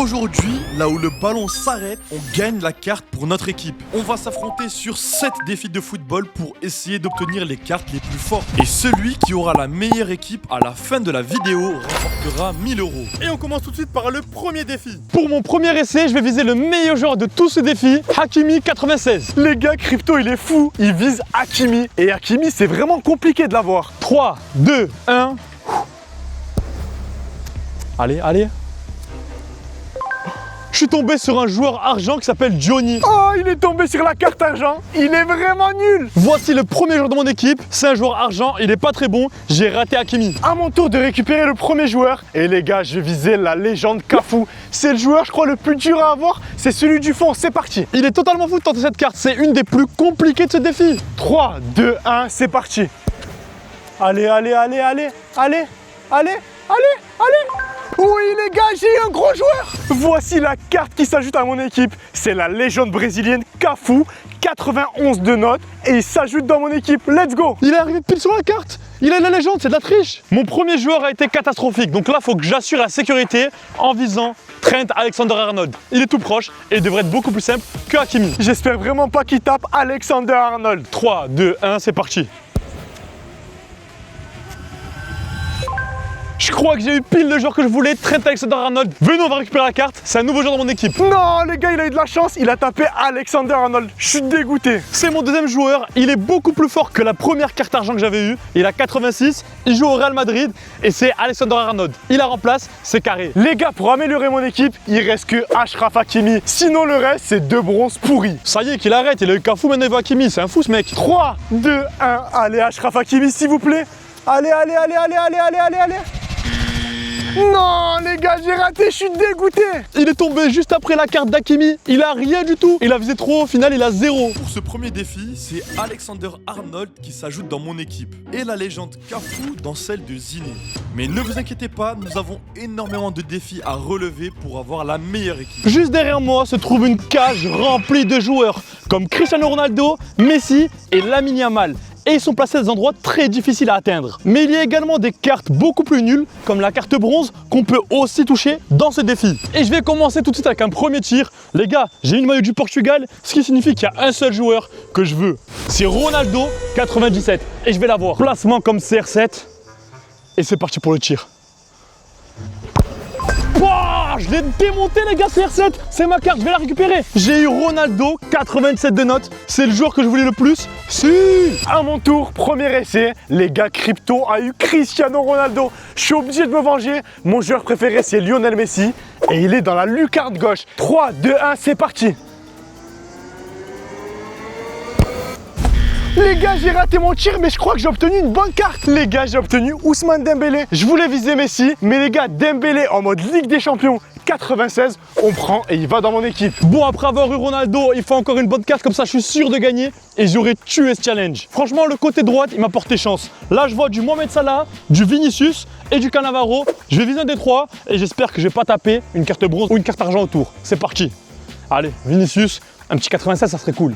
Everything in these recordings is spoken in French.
Aujourd'hui, là où le ballon s'arrête, on gagne la carte pour notre équipe. On va s'affronter sur 7 défis de football pour essayer d'obtenir les cartes les plus fortes. Et celui qui aura la meilleure équipe à la fin de la vidéo remportera 1000 €. Et on commence tout de suite par le premier défi. Pour mon premier essai, je vais viser le meilleur joueur de tout ce défi, Hakimi 96. Les gars, Crypto il est fou, il vise Hakimi. Et Hakimi, c'est vraiment compliqué de l'avoir. 3, 2, 1. Allez, allez. Je suis tombé sur un joueur argent qui s'appelle Johnny. Oh, il est tombé sur la carte argent. Il est vraiment nul. Voici le premier joueur de mon équipe. C'est un joueur argent, il est pas très bon. J'ai raté Hakimi. À mon tour de récupérer le premier joueur. Et les gars, je vais viser la légende Cafu. C'est le joueur, je crois, le plus dur à avoir. C'est celui du fond, c'est parti. Il est totalement fou de tenter cette carte. C'est une des plus compliquées de ce défi. 3, 2, 1, c'est parti. Allez, allez, allez, allez, allez, allez, allez, allez. Oui les gars, j'ai eu un gros joueur. Voici la carte qui s'ajoute à mon équipe. C'est la légende brésilienne Cafu, 91 de notes. Et il s'ajoute dans mon équipe, let's go. Il est arrivé pile sur la carte. Il a la légende, c'est de la triche. Mon premier joueur a été catastrophique. Donc là, il faut que j'assure la sécurité en visant Trent Alexander-Arnold. Il est tout proche et il devrait être beaucoup plus simple que Hakimi. J'espère vraiment pas qu'il tape Alexander-Arnold. 3, 2, 1, c'est parti. Je crois que j'ai eu pile le joueur que je voulais, Trent Alexander-Arnold. Venez, on va récupérer la carte. C'est un nouveau joueur de mon équipe. Non, les gars, il a eu de la chance. Il a tapé Alexander-Arnold. Je suis dégoûté. C'est mon deuxième joueur. Il est beaucoup plus fort que la première carte argent que j'avais eue. Il a 86. Il joue au Real Madrid et c'est Alexander-Arnold. Il la remplace, c'est carré. Les gars, pour améliorer mon équipe, il reste que Achraf Hakimi. Sinon, le reste, c'est 2 bronzes pourris. Ça y est, qu'il arrête. Il a eu Cafu, maintenant il veut Hakimi. C'est un fou ce mec. 3, 2, 1. Allez, Achraf Hakimi, s'il vous plaît. Allez, allez, allez, allez, allez, allez, allez, allez. Non les gars, j'ai raté, je suis dégoûté. Il est tombé juste après la carte d'Hakimi. Il a rien du tout. Il a visé trop, au final il a 0. Pour ce premier défi, c'est Alexander-Arnold qui s'ajoute dans mon équipe. Et la légende Cafu dans celle de Ziné. Mais ne vous inquiétez pas, nous avons énormément de défis à relever pour avoir la meilleure équipe. Juste derrière moi se trouve une cage remplie de joueurs comme Cristiano Ronaldo, Messi et Lamine Yamal. Et ils sont placés à des endroits très difficiles à atteindre. Mais il y a également des cartes beaucoup plus nulles, comme la carte bronze, qu'on peut aussi toucher dans ce défi. Et je vais commencer tout de suite avec un premier tir. Les gars, j'ai une maillot du Portugal, ce qui signifie qu'il y a un seul joueur que je veux. C'est Ronaldo, 97. Et je vais l'avoir. Placement comme CR7. Et c'est parti pour le tir. Wow, je l'ai démonté les gars, CR7. C'est ma carte, je vais la récupérer. J'ai eu Ronaldo, 87 de notes. C'est le joueur que je voulais le plus. Si. À mon tour, premier essai. Les gars, Crypto a eu Cristiano Ronaldo. Je suis obligé de me venger. Mon joueur préféré, c'est Lionel Messi. Et il est dans la lucarne gauche. 3, 2, 1, c'est parti. Les gars, j'ai raté mon tir, mais je crois que j'ai obtenu une bonne carte. Les gars, j'ai obtenu Ousmane Dembélé. Je voulais viser Messi, mais les gars, Dembélé en mode Ligue des Champions 96, on prend et il va dans mon équipe. Bon, après avoir eu Ronaldo, il faut encore une bonne carte, comme ça je suis sûr de gagner et j'aurais tué ce challenge. Franchement, le côté droite, il m'a porté chance. Là, je vois du Mohamed Salah, du Vinicius et du Cannavaro. Je vais viser un des trois et j'espère que je vais pas taper une carte bronze ou une carte argent autour. C'est parti. Allez, Vinicius, un petit 96, ça serait cool.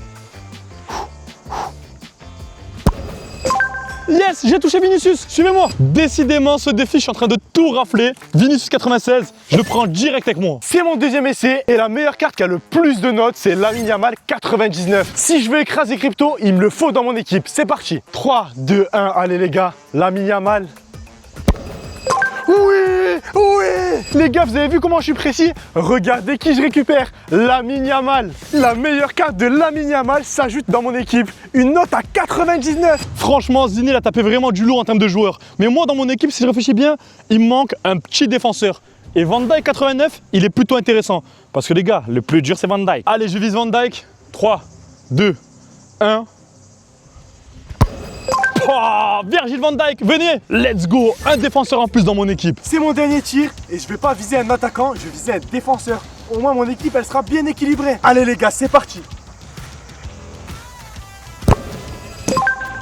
Yes, j'ai touché Vinicius, suivez-moi. Décidément, ce défi, je suis en train de tout rafler. Vinicius 96, je le prends direct avec moi. C'est mon deuxième essai et la meilleure carte qui a le plus de notes, c'est Lamine Yamal 99. Si je veux écraser Crypto, il me le faut dans mon équipe. C'est parti. 3, 2, 1, allez les gars, Lamine Yamal. Oui, oui. Les gars, vous avez vu comment je suis précis? Regardez qui je récupère, Lamine Yamal. La meilleure carte de Lamine Yamal s'ajoute dans mon équipe. Une note à 99. Franchement, Ziné, il a tapé vraiment du lourd en termes de joueurs. Mais moi, dans mon équipe, si je réfléchis bien, il me manque un petit défenseur. Et Van Dijk 89, il est plutôt intéressant. Parce que les gars, le plus dur, c'est Van Dijk. Allez, je vise Van Dijk. 3, 2, 1... Oh, Virgil van Dijk, venez, let's go, un défenseur en plus dans mon équipe. C'est mon dernier tir et je vais pas viser un attaquant, je vais viser un défenseur. Au moins mon équipe elle sera bien équilibrée. Allez les gars, c'est parti.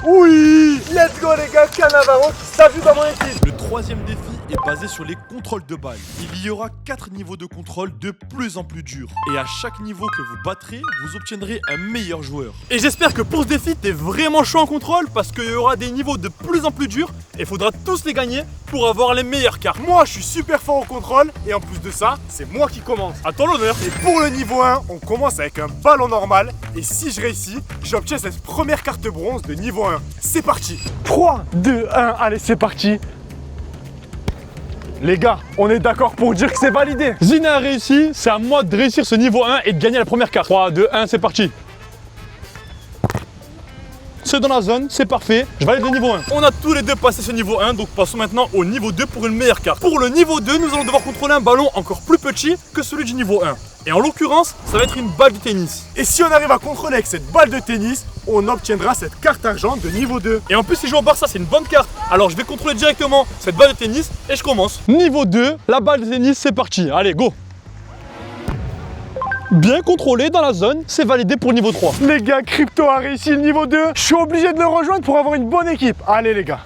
Oui, let's go les gars, Cannavaro qui s'ajoute dans mon équipe. Le troisième défi est basé sur les contrôles de balles. Il y aura 4 niveaux de contrôle de plus en plus durs. Et à chaque niveau que vous battrez, vous obtiendrez un meilleur joueur. Et j'espère que pour ce défi, t'es vraiment chaud en contrôle parce qu'il y aura des niveaux de plus en plus durs et il faudra tous les gagner pour avoir les meilleures cartes. Moi, je suis super fort au contrôle et en plus de ça, c'est moi qui commence. À ton honneur. Et pour le niveau 1, on commence avec un ballon normal et si je réussis, j'obtiens cette première carte bronze de niveau 1. C'est parti. 3, 2, 1, allez, c'est parti. Les gars, on est d'accord pour dire que c'est validé. Zina a réussi, c'est à moi de réussir ce niveau 1 et de gagner la première carte. 3, 2, 1, c'est parti. C'est dans la zone, c'est parfait, je valide le niveau 1. On a tous les deux passé ce niveau 1, donc passons maintenant au niveau 2 pour une meilleure carte. Pour le niveau 2, nous allons devoir contrôler un ballon encore plus petit que celui du niveau 1. Et en l'occurrence, ça va être une balle de tennis. Et si on arrive à contrôler avec cette balle de tennis, on obtiendra cette carte argent de niveau 2. Et en plus, si je joue au Barça, c'est une bonne carte. Alors je vais contrôler directement cette balle de tennis et je commence. Niveau 2, la balle de tennis, c'est parti. Allez, go. Bien contrôlé dans la zone, c'est validé pour le niveau 3. Les gars, Crypto a réussi le niveau 2. Je suis obligé de le rejoindre pour avoir une bonne équipe. Allez les gars.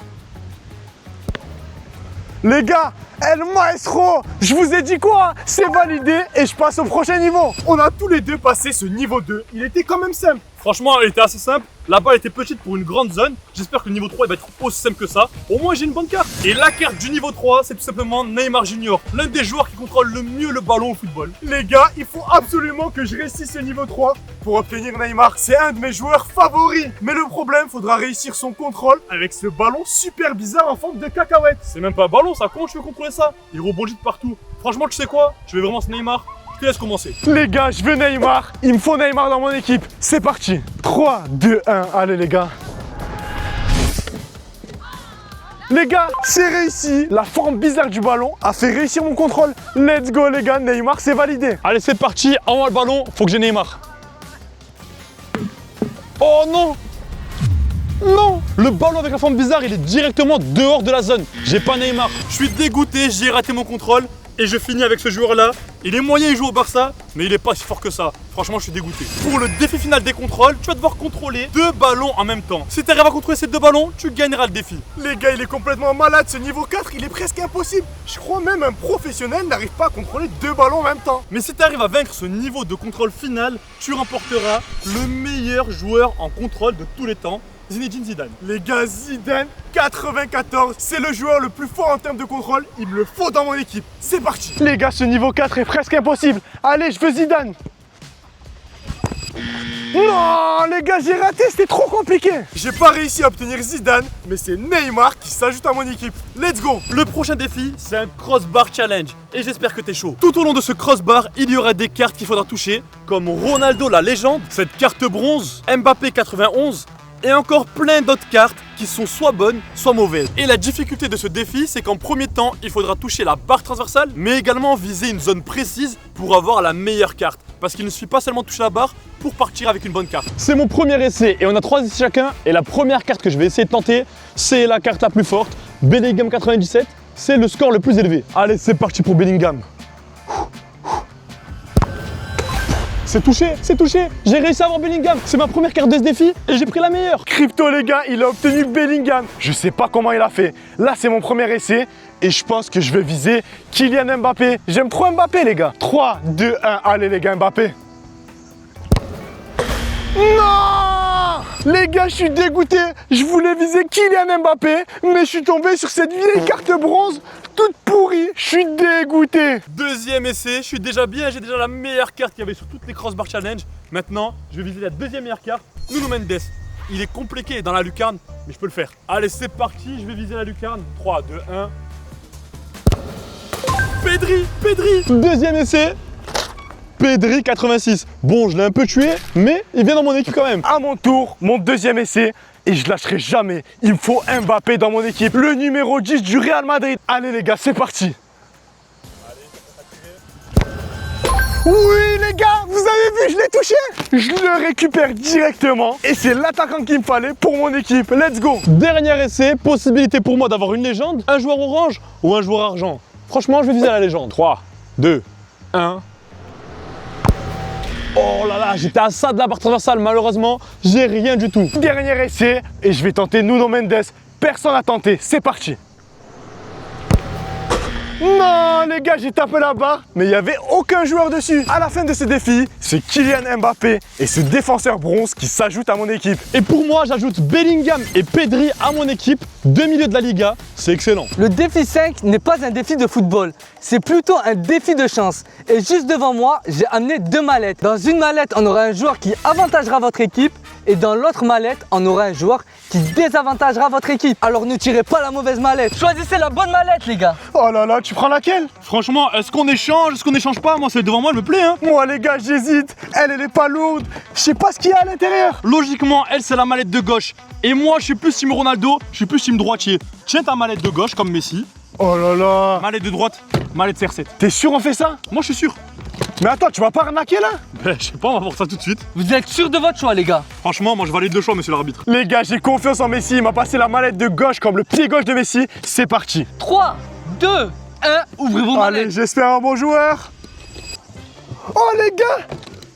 Les gars, El Maestro, je vous ai dit quoi? C'est validé et je passe au prochain niveau. On a tous les deux passé ce niveau 2. Il était quand même simple. Franchement, elle était assez simple. La balle était petite pour une grande zone. J'espère que le niveau 3 il va être aussi simple que ça. Au moins, j'ai une bonne carte. Et la carte du niveau 3, c'est tout simplement Neymar Junior, l'un des joueurs qui contrôle le mieux le ballon au football. Les gars, il faut absolument que je réussisse ce niveau 3 pour obtenir Neymar. C'est un de mes joueurs favoris. Mais le problème, faudra réussir son contrôle avec ce ballon super bizarre en forme de cacahuète. C'est même pas un ballon ça, comment je peux contrôler ça? Il rebondit de partout. Franchement, tu sais quoi? Je vais vraiment ce Neymar. Je te laisse commencer. Les gars, je veux Neymar. Il me faut Neymar dans mon équipe. C'est parti. 3, 2, 1. Allez les gars. Les gars, c'est réussi. La forme bizarre du ballon a fait réussir mon contrôle. Let's go les gars, Neymar, c'est validé. Allez, c'est parti. Envoie le ballon. Faut que j'ai Neymar. Oh non! Non! Le ballon avec la forme bizarre, il est directement dehors de la zone. J'ai pas Neymar. Je suis dégoûté, j'ai raté mon contrôle. Et je finis avec ce joueur-là. Il est moyen, il joue au Barça, mais il est pas si fort que ça. Franchement, je suis dégoûté. Pour le défi final des contrôles, tu vas devoir contrôler 2 ballons en même temps. Si tu arrives à contrôler ces 2 ballons, tu gagneras le défi. Les gars, il est complètement malade. Ce niveau 4, il est presque impossible. Je crois même un professionnel n'arrive pas à contrôler 2 ballons en même temps. Mais si tu arrives à vaincre ce niveau de contrôle final, tu remporteras le meilleur joueur en contrôle de tous les temps. Zinedine Zidane. Les gars, Zidane 94, c'est le joueur le plus fort en termes de contrôle. Il me le faut dans mon équipe. C'est parti. Les gars, ce niveau 4 est presque impossible. Allez, je veux Zidane. Non, les gars, j'ai raté, c'était trop compliqué. J'ai pas réussi à obtenir Zidane, mais c'est Neymar qui s'ajoute à mon équipe. Let's go. Le prochain défi, c'est un crossbar challenge. Et j'espère que t'es chaud. Tout au long de ce crossbar, il y aura des cartes qu'il faudra toucher, comme Ronaldo la légende, cette carte bronze, Mbappé 91, et encore plein d'autres cartes qui sont soit bonnes, soit mauvaises. Et la difficulté de ce défi, c'est qu'en premier temps, il faudra toucher la barre transversale, mais également viser une zone précise pour avoir la meilleure carte. Parce qu'il ne suffit pas seulement de toucher la barre pour partir avec une bonne carte. C'est mon premier essai et on a 3 essais chacun. Et la première carte que je vais essayer de tenter, c'est la carte la plus forte, Bellingham 97. C'est le score le plus élevé. Allez, c'est parti pour Bellingham. C'est touché, j'ai réussi à avoir Bellingham. C'est ma première carte de ce défi et j'ai pris la meilleure. Crypto les gars, il a obtenu Bellingham. Je sais pas comment il a fait. Là, c'est mon premier essai et je pense que je vais viser Kylian Mbappé. J'aime trop Mbappé les gars. 3, 2, 1, allez les gars, Mbappé. Non! Les gars, je suis dégoûté. Je voulais viser Kylian Mbappé, mais je suis tombé sur cette vieille carte bronze toute pourrie. Je suis dégoûté. Deuxième essai, je suis déjà bien, j'ai déjà la meilleure carte qu'il y avait sur toutes les crossbar challenge. Maintenant, je vais viser la deuxième meilleure carte, Nuno Mendes. Il est compliqué dans la lucarne, mais je peux le faire. Allez, c'est parti, je vais viser la lucarne. 3, 2, 1. Pedri. Deuxième essai. Pedri 86. Bon, je l'ai un peu tué, mais il vient dans mon équipe quand même. À mon tour, mon deuxième essai. Et je lâcherai jamais. Il me faut Mbappé dans mon équipe. Le numéro 10 du Real Madrid. Allez les gars, c'est parti. Oui les gars, vous avez vu, je l'ai touché. Je le récupère directement. Et c'est l'attaquant qu'il me fallait pour mon équipe. Let's go. Dernier essai, possibilité pour moi d'avoir une légende, un joueur orange ou un joueur argent. Franchement, je vais viser la légende. 3, 2, 1. Oh là là, j'étais à ça de la barre transversale, malheureusement, j'ai rien du tout. Dernier essai, et je vais tenter Nuno Mendes. Personne n'a tenté, c'est parti. Non, les gars, j'ai tapé la barre, mais il n'y avait aucun joueur dessus. À la fin de ce défi, c'est Kylian Mbappé et ce défenseur bronze qui s'ajoute à mon équipe. Et pour moi, j'ajoute Bellingham et Pedri à mon équipe, 2 milieux de la Liga, c'est excellent. Le défi 5 n'est pas un défi de football, c'est plutôt un défi de chance. Et juste devant moi, j'ai amené 2 mallettes. Dans une mallette, on aura un joueur qui avantagera votre équipe et dans l'autre mallette, on aura un joueur qui désavantagera votre équipe. Alors ne tirez pas la mauvaise mallette, choisissez la bonne mallette les gars. Oh là là, tu prends laquelle? Franchement, est-ce qu'on échange pas? Moi, celle devant moi, elle me plaît, hein. Moi les gars, j'hésite. Elle est pas lourde. Je sais pas ce qu'il y a à l'intérieur. Logiquement, elle, c'est la mallette de gauche. Et moi, je suis plus team Ronaldo, je suis plus team droitier. Tiens ta mallette de gauche, comme Messi. Oh là là. Mallette de droite, mallette CR7. T'es sûr on fait ça? Moi, je suis sûr. Mais attends, tu vas pas arnaquer là? Ben, je sais pas, on va voir ça tout de suite. Vous êtes sûr de votre choix les gars? Franchement, moi, je valide le choix, monsieur l'arbitre. Les gars, j'ai confiance en Messi. Il m'a passé la mallette de gauche comme le pied gauche de Messi. C'est parti. 3, 2, 1, ouvrez vos mallettes. Allez, j'espère un bon joueur. Oh les gars,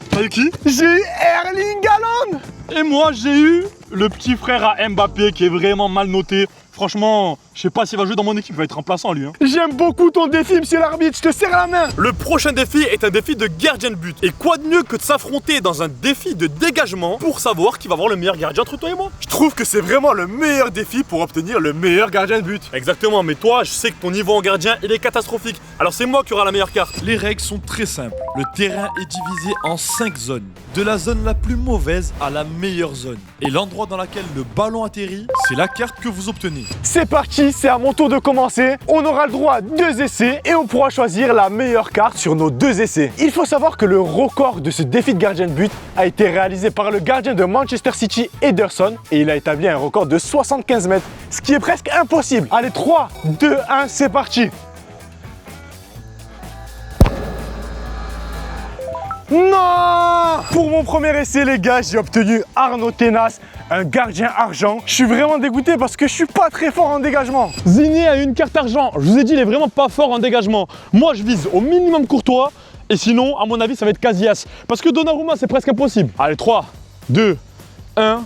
T'as eu qui? j'ai eu Erling Haaland. Et moi, j'ai eu le petit frère à Mbappé qui est vraiment mal noté. Franchement, je sais pas s'il va jouer dans mon équipe, il va être remplaçant lui. Hein. J'aime beaucoup ton défi, monsieur l'arbitre. Je te serre la main. Le prochain défi est un défi de gardien de but. Et quoi de mieux que de s'affronter dans un défi de dégagement pour savoir qui va avoir le meilleur gardien entre toi et moi? Je trouve que c'est vraiment le meilleur défi pour obtenir le meilleur gardien de but. Exactement, mais toi, je sais que ton niveau en gardien, il est catastrophique. Alors c'est moi qui aura la meilleure carte. Les règles sont très simples. Le terrain est divisé en 5 zones. De la zone la plus mauvaise à la meilleure zone. Et l'endroit dans lequel le ballon atterrit, c'est la carte que vous obtenez. C'est parti, c'est à mon tour de commencer. On aura le droit à 2 essais et on pourra choisir la meilleure carte sur nos 2 essais. Il faut savoir que le record de ce défi de gardien de but a été réalisé par le gardien de Manchester City, Ederson, et il a établi un record de 75 mètres, ce qui est presque impossible. Allez, 3, 2, 1, c'est parti. Non! Pour mon premier essai, les gars, j'ai obtenu Arnaud Tenas, un gardien argent. Je suis vraiment dégoûté parce que je suis pas très fort en dégagement. Zini a une carte argent. Je vous ai dit, il est vraiment pas fort en dégagement. Moi, je vise au minimum Courtois. Et sinon, à mon avis, ça va être Casillas. Parce que Donnarumma, c'est presque impossible. Allez, 3, 2, 1.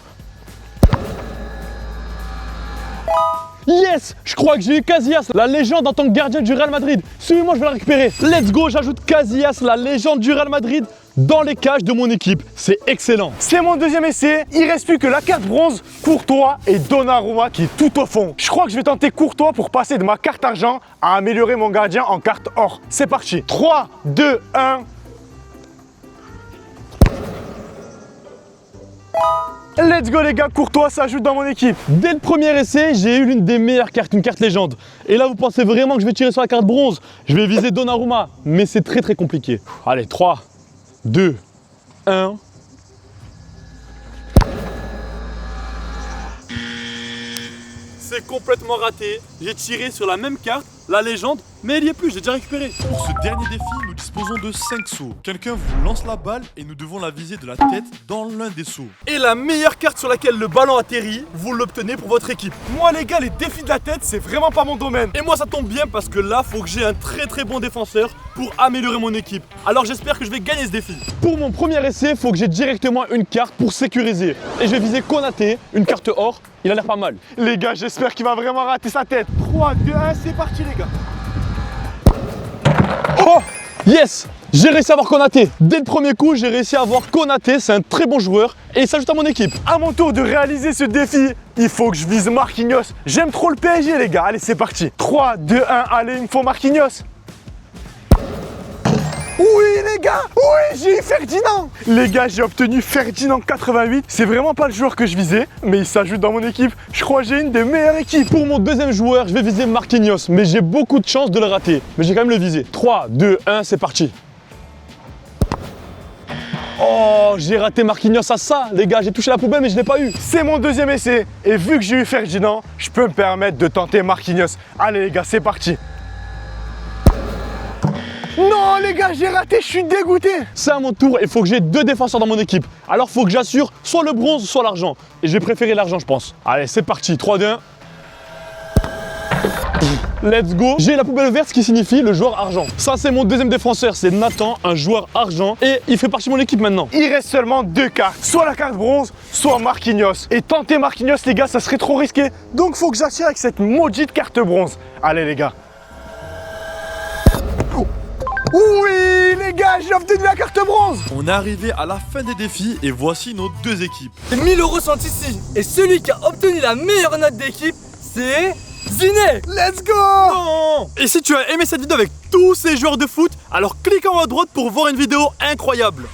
Yes! Je crois que j'ai eu Casillas, la légende en tant que gardien du Real Madrid. Suivez-moi, je vais la récupérer. Let's go, j'ajoute Casillas, la légende du Real Madrid, dans les cages de mon équipe. C'est excellent. C'est mon deuxième essai. Il reste plus que la carte bronze, Courtois et Donnarumma qui est tout au fond. Je crois que je vais tenter Courtois pour passer de ma carte argent à améliorer mon gardien en carte or. C'est parti. 3, 2, 1. Let's go les gars, Courtois s'ajoute dans mon équipe. Dès le premier essai, j'ai eu l'une des meilleures cartes, une carte légende. Et là, vous pensez vraiment que je vais tirer sur la carte bronze? Je vais viser Donnarumma, mais c'est très très compliqué. Allez, 3, 2, 1. C'est complètement raté. J'ai tiré sur la même carte, la légende, mais il y est plus, j'ai déjà récupéré. Pour ce dernier défi, nous disposons de 5 sauts. Quelqu'un vous lance la balle et nous devons la viser de la tête dans l'un des sauts. Et la meilleure carte sur laquelle le ballon atterrit, vous l'obtenez pour votre équipe. Moi les gars, les défis de la tête, c'est vraiment pas mon domaine. Et moi ça tombe bien parce que là, faut que j'ai un très très bon défenseur pour améliorer mon équipe. Alors j'espère que je vais gagner ce défi. Pour mon premier essai, il faut que j'ai directement une carte pour sécuriser. Et je vais viser Konaté, une carte or. Il a l'air pas mal. Les gars, j'espère qu'il va vraiment rater sa tête. 3, 2, 1, c'est parti les gars. Oh! Yes! J'ai réussi à avoir Konaté. Dès le premier coup, j'ai réussi à avoir Konaté. C'est un très bon joueur et il s'ajoute à mon équipe. À mon tour de réaliser ce défi, il faut que je vise Marquinhos. J'aime trop le PSG les gars. Allez, c'est parti. 3, 2, 1, allez, il me faut Marquinhos. Oui les gars, oui j'ai eu Ferdinand. Les gars, j'ai obtenu Ferdinand 88. C'est vraiment pas le joueur que je visais, mais il s'ajoute dans mon équipe. Je crois que j'ai une des meilleures équipes. Pour mon deuxième joueur, je vais viser Marquinhos, mais j'ai beaucoup de chance de le rater. Mais j'ai quand même le visé. 3, 2, 1, c'est parti. Oh, j'ai raté Marquinhos à ça, les gars, j'ai touché la poubelle mais je l'ai pas eu. C'est mon deuxième essai et vu que j'ai eu Ferdinand, je peux me permettre de tenter Marquinhos. Allez les gars, c'est parti. Non les gars, j'ai raté, je suis dégoûté. C'est à mon tour, il faut que j'ai 2 défenseurs dans mon équipe. Alors il faut que j'assure soit le bronze, soit l'argent. Et j'ai préféré l'argent, je pense. Allez, c'est parti, 3, 2, 1. Let's go. J'ai la poubelle verte, ce qui signifie le joueur argent. Ça, c'est mon deuxième défenseur, c'est Nathan, un joueur argent. Et il fait partie de mon équipe maintenant. Il reste seulement 2 cartes, soit la carte bronze, soit Marquinhos. Et tenter Marquinhos les gars, ça serait trop risqué. Donc faut que j'assure avec cette maudite carte bronze. Allez les gars. Oui, les gars, j'ai obtenu la carte bronze. On est arrivé à la fin des défis et voici nos deux équipes. Les 1000 € sont ici. Et celui qui a obtenu la meilleure note d'équipe, c'est Ziné. Let's go. Et si tu as aimé cette vidéo avec tous ces joueurs de foot, alors clique en haut à droite pour voir une vidéo incroyable.